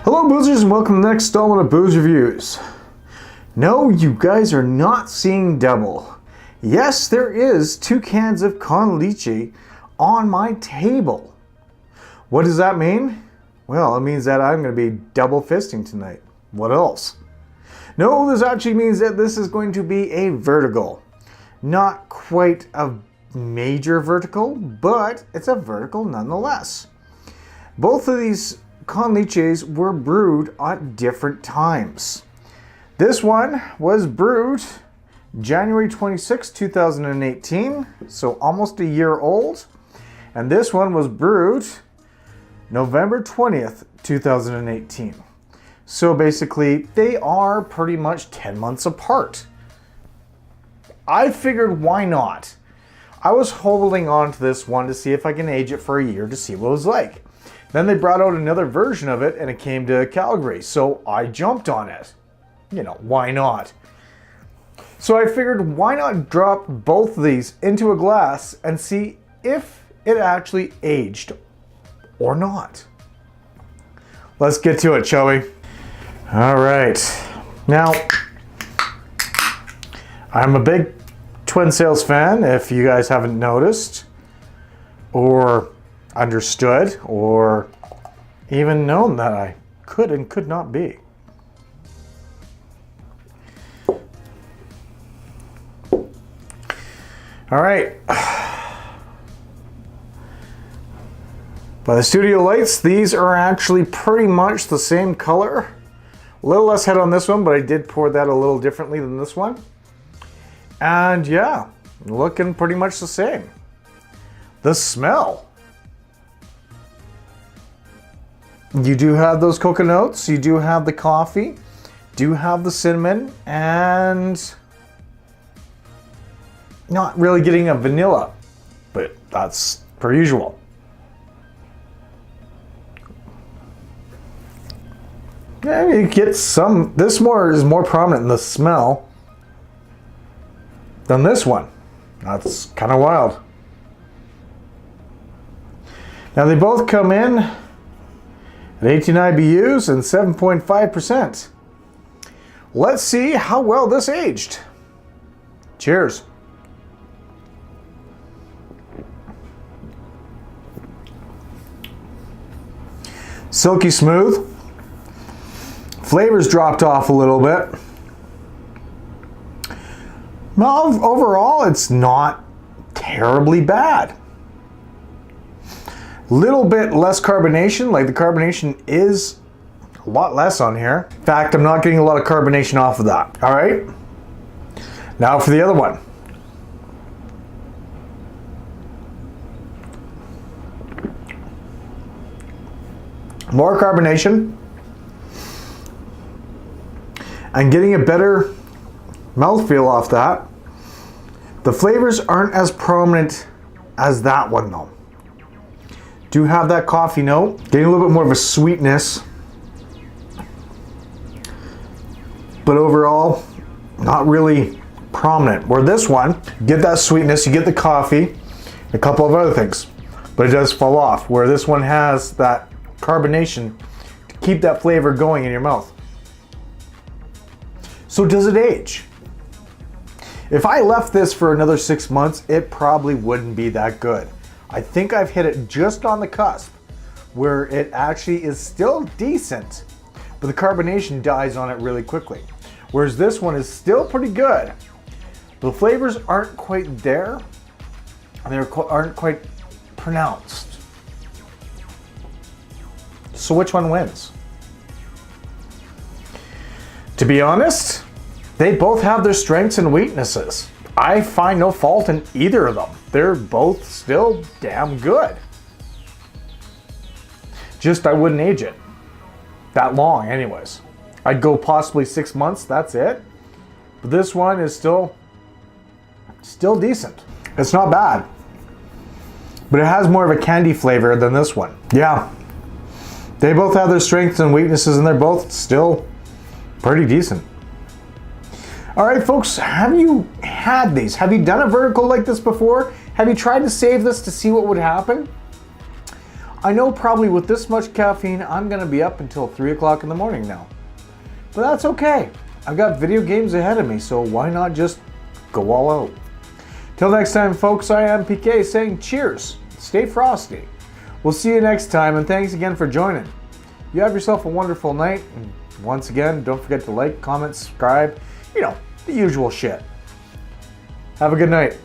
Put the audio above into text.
Hello boozers and welcome to the next installment of Booze Reviews. No, you guys are not seeing double. Yes, there is 2 cans of con leche on my table. What does that mean? Well, it means that I'm going to be double fisting tonight. What else? No, this actually means that this is going to be a vertical. Not quite a major vertical, but it's a vertical nonetheless. Both of these con leches were brewed at different times. This one was brewed January 26, 2018, so almost a year old. And this one was brewed November 20th, 2018. So basically, they are pretty much 10 months apart. I figured, why not? I was holding on to this one to see if I can age it for a year to see what it was like. Then they brought out another version of it and it came to Calgary, so I jumped on it. You know, why not? So I figured, why not drop both of these into a glass and see if it actually aged or not. Let's get to it, shall we? All right. Now, I'm a big Twin Sails fan, if you guys haven't noticed, or understood, or even known that I could and could not be. All right. By the studio lights, these are actually pretty much the same color. A little less head on this one, but I did pour that a little differently than this one. And yeah, looking pretty much the same. The smell. You do have those coconuts, you do have the coffee, do have the cinnamon, and not really getting a vanilla, but that's per usual. Yeah, you get some, this is more prominent in the smell than this one. That's kind of wild. Now they both come in at 18 IBUs and 7.5%. Let's see how well this aged. Cheers. Silky smooth. Flavors dropped off a little bit. Well, overall, it's not terribly bad. Little bit less carbonation, like the carbonation is a lot less on here. In fact, I'm not getting a lot of carbonation off of that. All right, now for the other one. More carbonation. And getting a better mouthfeel off that. The flavors aren't as prominent as that one though. Do have that coffee note, getting a little bit more of a sweetness. But overall, not really prominent. Where this one, you get that sweetness, you get the coffee, a couple of other things, but it does fall off. Where this one has that carbonation to keep that flavor going in your mouth. So does it age? If I left this for another 6 months, it probably wouldn't be that good. I think I've hit it just on the cusp where it actually is still decent, but the carbonation dies on it really quickly. Whereas this one is still pretty good. The flavors aren't quite there, and they aren't quite pronounced. So which one wins? To be honest, they both have their strengths and weaknesses. I find no fault in either of them. They're both still damn good. Just I wouldn't age it that long anyways. I'd go possibly 6 months, that's it. But this one is still decent. It's not bad. But it has more of a candy flavor than this one. Yeah. They both have their strengths and weaknesses and they're both still pretty decent. All right, folks, have you had these? Have you done a vertical like this before? Have you tried to save this to see what would happen? I know probably with this much caffeine, I'm gonna be up until 3 o'clock in the morning now. But that's okay. I've got video games ahead of me, so why not just go all out? Till next time, folks, I am PK saying cheers, stay frosty. We'll see you next time, and thanks again for joining. You have yourself a wonderful night, and once again, don't forget to like, comment, subscribe, the usual shit. Have a good night.